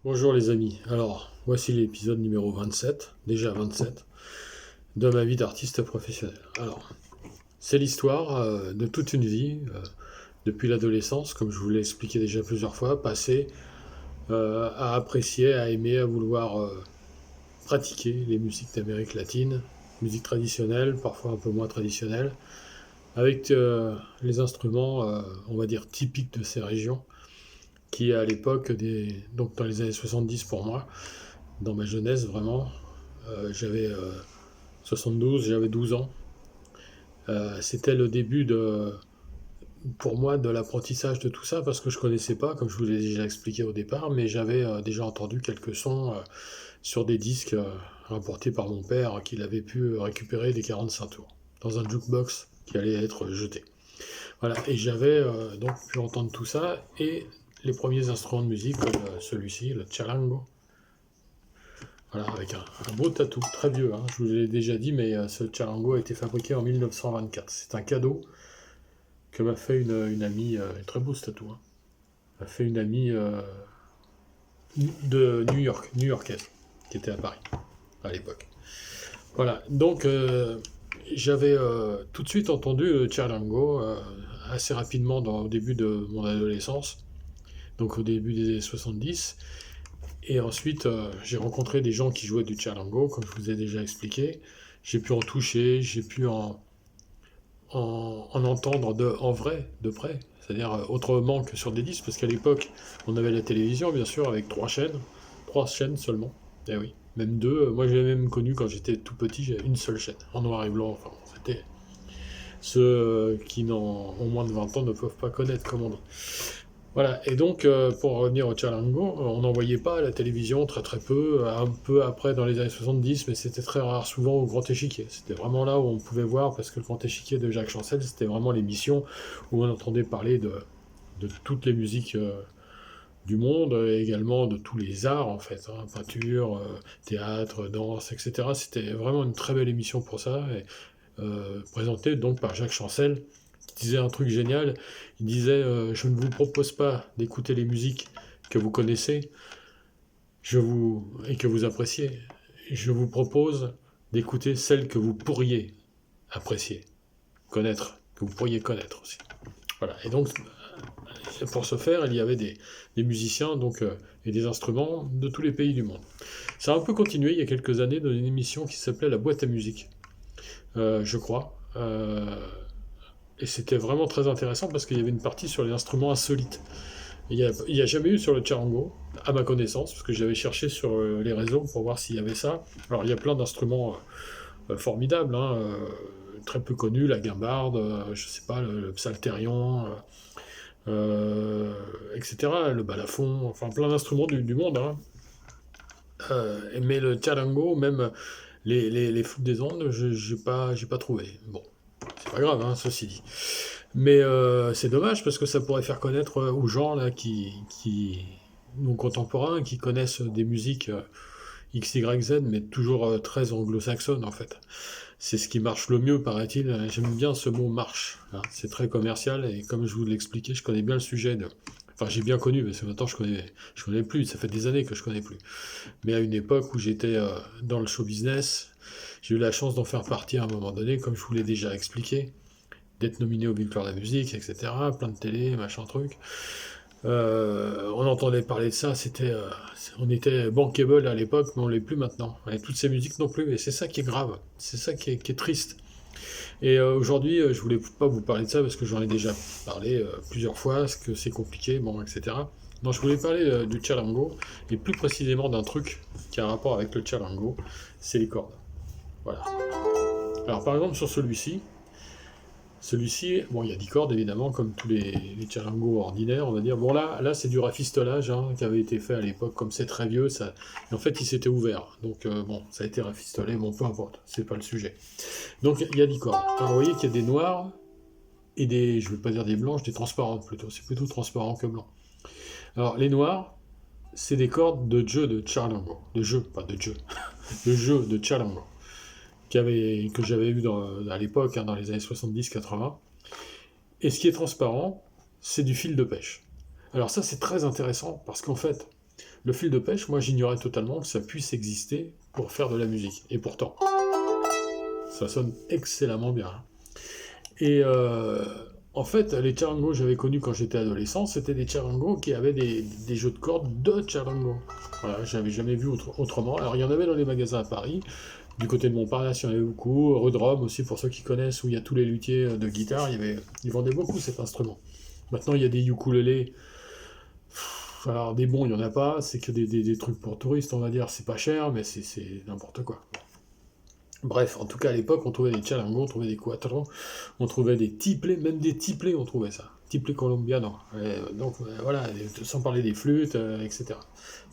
Bonjour les amis, alors voici l'épisode numéro 27, déjà 27, de ma vie d'artiste professionnel. Alors, c'est l'histoire de toute une vie, depuis l'adolescence, comme je vous l'ai expliqué déjà plusieurs fois, passée à apprécier, à aimer, à vouloir pratiquer les musiques d'Amérique latine, musique traditionnelle, parfois un peu moins traditionnelle, avec les instruments, on va dire, typiques de ces régions, qui à l'époque, donc dans les années 70 pour moi, dans ma jeunesse vraiment, j'avais 72, j'avais 12 ans. C'était le début pour moi de l'apprentissage de tout ça parce que je connaissais pas, comme je vous l'ai déjà expliqué au départ, mais j'avais déjà entendu quelques sons sur des disques rapportés par mon père qu'il avait pu récupérer des 45 tours dans un jukebox qui allait être jeté. Voilà, et j'avais donc pu entendre tout ça et les premiers instruments de musique comme celui-ci, le charango. Voilà, avec un beau tatou, très vieux, hein. Je vous l'ai déjà dit, mais ce charango a été fabriqué en 1924. C'est un cadeau que m'a fait une amie, très beau ce tatou, hein. M'a fait une amie de New York, new-yorkaise, qui était à Paris à l'époque. Voilà, donc j'avais tout de suite entendu le charango assez rapidement au début de mon adolescence, donc au début des années 70. Et ensuite, j'ai rencontré des gens qui jouaient du charango, comme je vous ai déjà expliqué. J'ai pu en toucher, j'ai pu en entendre en vrai, de près, c'est-à-dire autrement que sur des disques, parce qu'à l'époque, on avait la télévision, bien sûr, avec trois chaînes seulement. Eh oui, même deux. Moi, j'ai même connu quand j'étais tout petit, j'avais une seule chaîne, en noir et blanc. Enfin, c'était ceux qui ont moins de 20 ans ne peuvent pas connaître, comme on dit. Voilà, et donc pour revenir au Chalango, on n'en voyait pas à la télévision, très très peu, un peu après dans les années 70, mais c'était très rare, souvent au Grand Échiquier. C'était vraiment là où on pouvait voir, parce que le Grand Échiquier de Jacques Chancel, c'était vraiment l'émission où on entendait parler de toutes les musiques du monde, et également de tous les arts en fait, hein, peinture, théâtre, danse, etc. C'était vraiment une très belle émission pour ça, et présentée donc par Jacques Chancel, qui disait un truc génial. Il disait je ne vous propose pas d'écouter les musiques que vous connaissez et que vous appréciez. Je vous propose d'écouter celles que vous pourriez apprécier, connaître, que vous pourriez connaître aussi. Voilà. Et donc, pour ce faire, il y avait des musiciens donc, et des instruments de tous les pays du monde. Ça a un peu continué il y a quelques années dans une émission qui s'appelait La boîte à musique, je crois. Et c'était vraiment très intéressant parce qu'il y avait une partie sur les instruments insolites. Il n'y a jamais eu sur le charango, à ma connaissance, parce que j'avais cherché sur les réseaux pour voir s'il y avait ça. Alors il y a plein d'instruments formidables, hein, très peu connus, la guimbarde, je sais pas, le psalterion, etc., le balafon, enfin plein d'instruments du monde, hein. Mais le charango, même les flûtes des Andes, j'ai pas trouvé. Bon, c'est pas grave, hein, ceci dit. Mais c'est dommage parce que ça pourrait faire connaître aux gens là nos contemporains, qui connaissent des musiques X, Y, Z, mais toujours très anglo-saxonnes en fait. C'est ce qui marche le mieux, paraît-il. J'aime bien ce mot marche, hein. C'est très commercial et comme je vous l'expliquais, je connais bien le sujet de. Enfin, j'ai bien connu, mais maintenant je connais plus. Ça fait des années que je connais plus. Mais à une époque où j'étais dans le show business, j'ai eu la chance d'en faire partie à un moment donné, comme je vous l'ai déjà expliqué, d'être nominé aux Victoires de la musique, etc. Plein de télé, machin truc. On entendait parler de ça, on était bankable à l'époque, mais on l'est plus maintenant. Et toutes ces musiques non plus, et c'est ça qui est grave, c'est ça qui est triste. Et aujourd'hui, je voulais pas vous parler de ça parce que j'en ai déjà parlé plusieurs fois, parce que c'est compliqué, bon, etc. Non, je voulais parler du charango, et plus précisément d'un truc qui a un rapport avec le charango, c'est les cordes. Voilà. Alors par exemple sur celui-ci, bon, il y a 10 cordes évidemment, comme tous les charangos ordinaires, on va dire. Bon, là c'est du rafistolage hein, qui avait été fait à l'époque, comme c'est très vieux, ça. Et en fait, il s'était ouvert. Donc, bon, ça a été rafistolé, bon, peu importe, c'est pas le sujet. Donc, il y a 10 cordes. Alors, vous voyez qu'il y a des noirs et des, je vais pas dire des blanches, des transparentes plutôt. C'est plutôt transparent que blanc. Alors, les noirs, c'est des cordes de jeu de charango. De jeu, pas de jeu. De jeu de charango. Que j'avais eu à l'époque, hein, dans les années 70-80. Et ce qui est transparent, c'est du fil de pêche. Alors ça, c'est très intéressant parce qu'en fait, Le fil de pêche, moi j'ignorais totalement que ça puisse exister pour faire de la musique. Et pourtant, ça sonne excellemment bien. Et en fait, les charangos que j'avais connus quand j'étais adolescent, c'était des charangos qui avaient des jeux de cordes de charango. Voilà, j'avais jamais vu autrement. Alors il y en avait dans les magasins à Paris, du côté de Montparnasse, il y en avait beaucoup, rue de Rome aussi, pour ceux qui connaissent, où il y a tous les luthiers de guitare, ils vendaient beaucoup cet instrument. Maintenant, il y a des ukulélés. Alors, des bons, il n'y en a pas, c'est que des trucs pour touristes, on va dire, c'est pas cher, mais c'est n'importe quoi. Bref, en tout cas, à l'époque, on trouvait des charangos, on trouvait des cuatros, on trouvait des tiplés, même des tiplés, on trouvait ça. Tiplé colombiano. Donc, voilà, sans parler des flûtes, etc.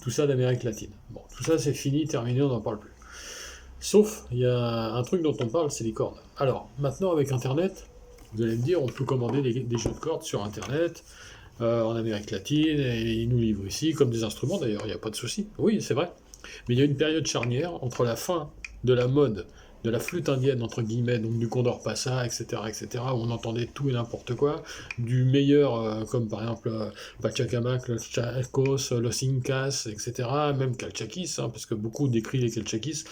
Tout ça d'Amérique latine. Bon, tout ça, c'est fini, terminé, on n'en parle plus. Sauf, il y a un truc dont on parle, c'est les cordes. Alors, maintenant, avec Internet, vous allez me dire, on peut commander des jeux de cordes sur Internet, en Amérique latine, et ils nous livrent ici, comme des instruments d'ailleurs, il n'y a pas de souci. Oui, c'est vrai. Mais il y a une période charnière entre la fin de la mode de la flûte indienne, entre guillemets, donc du Condor Passa, etc., où on entendait tout et n'importe quoi, du meilleur, comme par exemple Pachacamac, le Chacos, Los Incas, etc., même Calchaquis, hein, parce que beaucoup décrivent les Calchaquis.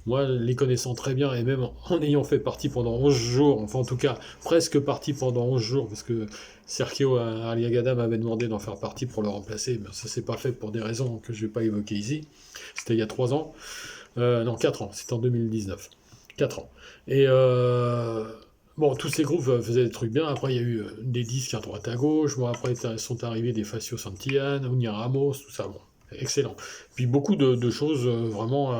Moi, les connaissant très bien, et même en ayant fait partie pendant 11 jours, enfin en tout cas, presque partie pendant 11 jours, parce que Sergio Aliagada m'avait demandé d'en faire partie pour le remplacer, mais ça s'est pas fait pour des raisons que je vais pas évoquer ici. C'était il y a 3 ans. Non, 4 ans, c'était en 2019. 4 ans. Et bon, tous ces groupes faisaient des trucs bien. Après, il y a eu des disques à droite à gauche. Bon, après, sont arrivés des Facio Santillán, Unia Ramos, tout ça. Bon, excellent. Puis beaucoup de choses vraiment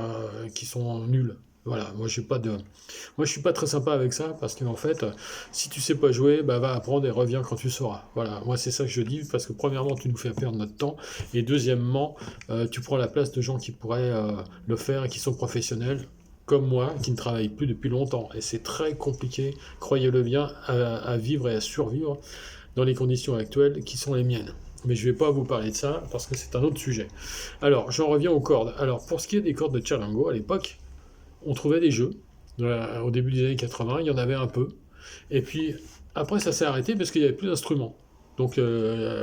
qui sont nulles. Voilà, moi je suis pas très sympa avec ça parce qu'en fait, si tu sais pas jouer, bah va apprendre et reviens quand tu sauras. Voilà, moi c'est ça que je dis parce que premièrement tu nous fais perdre notre temps et deuxièmement tu prends la place de gens qui pourraient le faire et qui sont professionnels comme moi, qui ne travaillent plus depuis longtemps. Et c'est très compliqué, croyez-le bien, à vivre et à survivre dans les conditions actuelles qui sont les miennes. Mais je ne vais pas vous parler de ça parce que c'est un autre sujet. Alors, j'en reviens aux cordes. Alors, pour ce qui est des cordes de charango, à l'époque, on trouvait des jeux. Au début des années 80, il y en avait un peu. Et puis, après, ça s'est arrêté parce qu'il n'y avait plus d'instruments. Donc,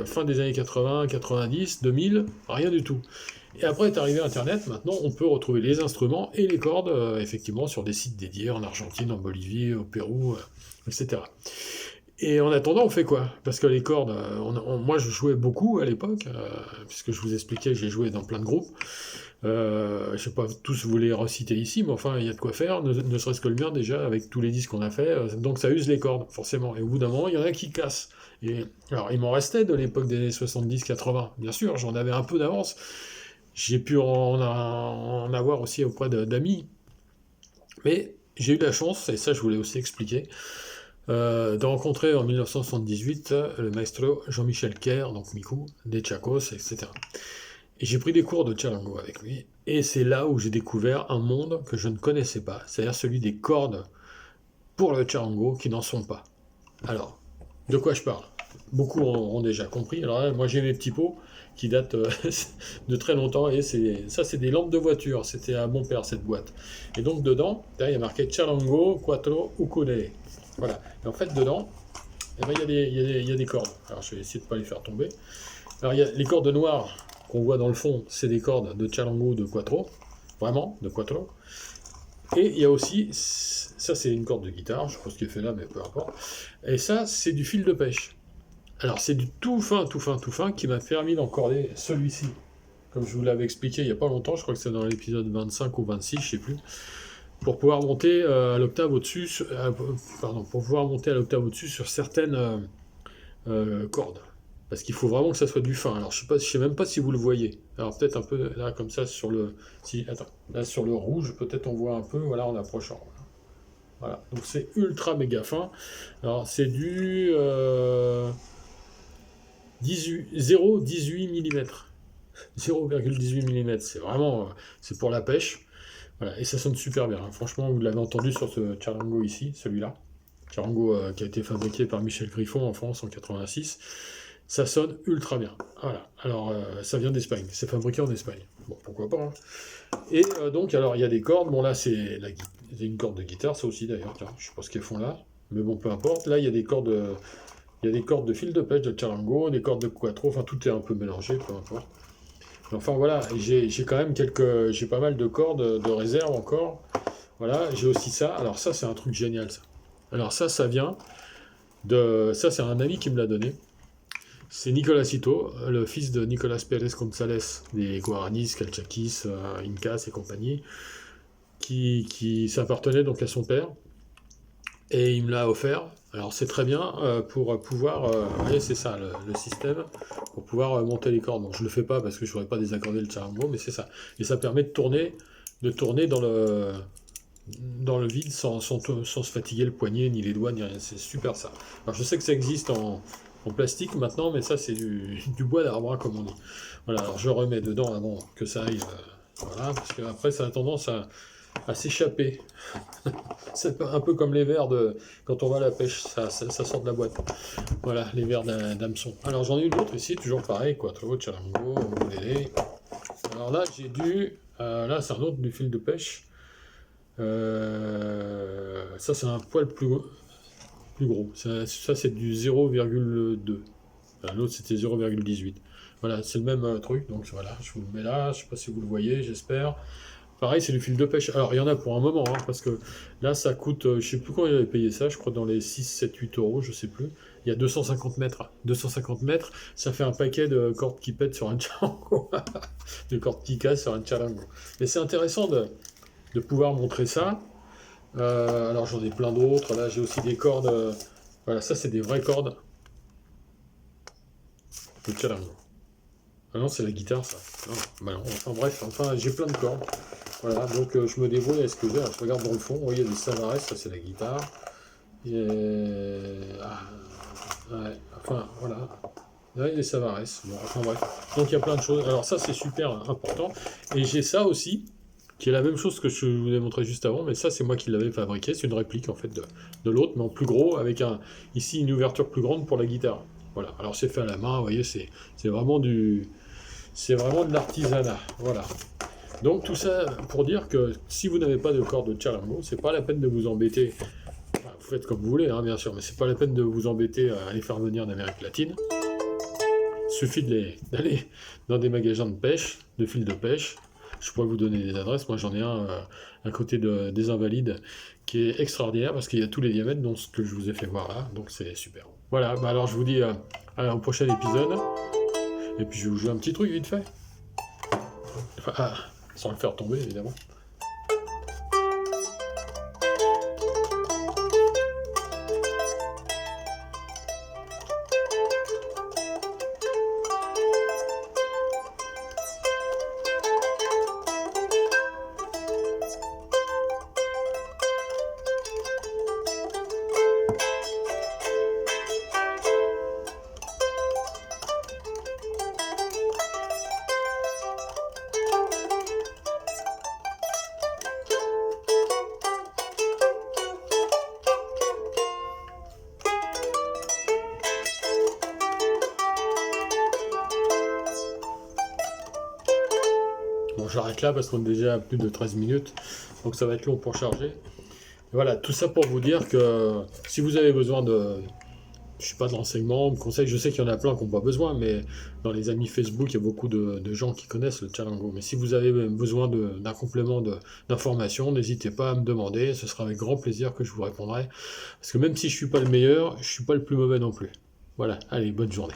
fin des années 80, 90, 2000, rien du tout. Et après est arrivé Internet, maintenant on peut retrouver les instruments et les cordes, effectivement, sur des sites dédiés en Argentine, en Bolivie, au Pérou, etc. Et en attendant, on fait quoi? Parce que les cordes, moi je jouais beaucoup à l'époque, puisque je vous expliquais, j'ai joué dans plein de groupes. Je ne vais pas tous vous les reciter ici, mais enfin, il y a de quoi faire, ne serait-ce que le mien déjà, avec tous les disques qu'on a fait. Donc ça use les cordes, forcément. Et au bout d'un moment, il y en a qui cassent. Et, alors, il m'en restait de l'époque des années 70-80. Bien sûr, j'en avais un peu d'avance. J'ai pu en avoir aussi auprès d'amis. Mais j'ai eu la chance, et ça je voulais aussi expliquer, de rencontrer en 1978 le maestro Jean-Michel Kerr, donc Miku, des Chacos, etc. Et j'ai pris des cours de charango avec lui, et c'est là où j'ai découvert un monde que je ne connaissais pas, c'est-à-dire celui des cordes pour le charango qui n'en sont pas. Alors, de quoi je parle? Beaucoup ont déjà compris. Alors là, moi j'ai mes petits pots qui datent de très longtemps, et ça c'est des lampes de voiture, c'était à mon père cette boîte. Et donc dedans, il y a marqué Charango Quattro Ukulele. Voilà. Et en fait dedans, eh ben, il y a des cordes. Alors je vais essayer de ne pas les faire tomber. Alors il y a les cordes noires qu'on voit dans le fond, c'est des cordes de charango de quattro, vraiment, de quattro. Et il y a aussi, ça c'est une corde de guitare, je sais pas ce qui est fait là, mais peu importe. Et ça, c'est du fil de pêche. Alors c'est du tout fin, tout fin, tout fin, qui m'a permis d'encorder celui-ci. Comme je vous l'avais expliqué il n'y a pas longtemps, je crois que c'est dans l'épisode 25 ou 26, je sais plus, pour pouvoir monter à l'octave au-dessus, pour pouvoir monter à l'octave au-dessus sur certaines cordes. Parce qu'il faut vraiment que ça soit du fin. Alors je sais même pas si vous le voyez. Alors peut-être un peu là comme ça sur le, là sur le rouge, peut-être on voit un peu. Voilà, en approchant. Voilà. Donc c'est ultra méga fin. Alors c'est du 0,18 mm. 0,18 mm. C'est vraiment, c'est pour la pêche. Voilà. Et ça sonne super bien. Hein. Franchement, vous l'avez entendu sur ce charango ici, celui-là. Charango qui a été fabriqué par Michel Griffon en France en 86. Ça sonne ultra bien. Voilà. Alors, ça vient d'Espagne. C'est fabriqué en Espagne. Bon, pourquoi pas. Hein. Et donc, alors, il y a des cordes. Bon, là, c'est une corde de guitare, ça aussi, d'ailleurs. Tiens, je sais pas ce qu'elles font là. Mais bon, peu importe. Là, il y a des cordes, de fil de pêche de charango, des cordes de quattro. Enfin, tout est un peu mélangé, peu importe. Enfin voilà, et j'ai quand même j'ai pas mal de cordes de réserve encore. Voilà, j'ai aussi ça. Alors ça, c'est un truc génial, ça. Alors ça vient ça, c'est un ami qui me l'a donné. C'est Nicolas Cito, le fils de Nicolas Pérez González, des Guaranis, Calchaquis, Incas et compagnie, qui s'appartenait donc à son père. Et il me l'a offert. Alors c'est très bien pour pouvoir, vous voyez, c'est ça le système, pour pouvoir monter les cordes. Donc je le fais pas parce que je ne voudrais pas déaccorder le charango, mais c'est ça. Et ça permet de tourner dans le vide sans se fatiguer le poignet, ni les doigts, ni rien. C'est super ça. Alors je sais que ça existe en plastique maintenant, mais ça c'est du bois d'arbre, hein, comme on dit. Voilà, alors je remets dedans avant que ça aille. Voilà, parce qu'après ça a tendance à s'échapper. C'est un peu comme les vers de quand on va à la pêche, ça sort de la boîte. Voilà, les vers d'hameçon. Alors j'en ai une autre ici, toujours pareil, Quattro, Charango, Ukulélé. Alors là là c'est un autre du fil de pêche. Ça c'est un poil plus gros. Ça c'est du 0,2. L'autre c'était 0,18. Voilà, c'est le même truc, donc voilà, je vous le mets là, je sais pas si vous le voyez, j'espère. Pareil, c'est du fil de pêche. Alors, il y en a pour un moment, hein, parce que là, ça coûte, je sais plus combien il avait payé ça, je crois dans les 6, 7, 8 euros, je sais plus. Il y a 250 mètres. 250 mètres, ça fait un paquet de cordes qui pètent sur un charango. De cordes qui cassent sur un charango. Mais c'est intéressant de pouvoir montrer ça. Alors, j'en ai plein d'autres. Là, j'ai aussi des cordes. Voilà, ça, c'est des vraies cordes de charango. Ah non, c'est la guitare, ça. Non, bah non. Enfin bref, j'ai plein de cordes. Voilà, donc je me débrouille avec ce que j'ai. Alors, je regarde dans le fond, vous voyez, il y a des Savares, ça c'est la guitare. Ouais, enfin, voilà. Là, il y a des Savares. Bon, enfin bref. Donc il y a plein de choses. Alors ça, c'est super important. Et j'ai ça aussi, qui est la même chose que je vous ai montré juste avant, mais ça, c'est moi qui l'avais fabriqué. C'est une réplique, en fait, de l'autre, mais en plus gros, avec ici une ouverture plus grande pour la guitare. Voilà. Alors c'est fait à la main, vous voyez, c'est vraiment c'est vraiment de l'artisanat. Voilà. Donc tout ça pour dire que si vous n'avez pas de cordes de charango, c'est pas la peine de vous embêter. Enfin, vous faites comme vous voulez, hein, bien sûr, mais c'est pas la peine de vous embêter à les faire venir d'Amérique latine. Il suffit d'aller dans des magasins de pêche, de fils de pêche. Je pourrais vous donner des adresses. Moi, j'en ai un à côté des Invalides qui est extraordinaire parce qu'il y a tous les diamètres, dont ce que je vous ai fait voir là. Donc c'est super. Voilà. Bah alors je vous dis au prochain épisode. Et puis je vais vous jouer un petit truc vite fait. Enfin, sans le faire tomber évidemment. Bon, j'arrête là parce qu'on est déjà à plus de 13 minutes, donc ça va être long pour charger. Et voilà, tout ça pour vous dire que si vous avez besoin je sais pas, de renseignements, de conseils, je sais qu'il y en a plein qui n'ont pas besoin, mais dans les amis Facebook, il y a beaucoup de gens qui connaissent le charango. Mais si vous avez besoin d'un complément d'information, n'hésitez pas à me demander, ce sera avec grand plaisir que je vous répondrai. Parce que même si je suis pas le meilleur, je suis pas le plus mauvais non plus. Voilà, allez, bonne journée.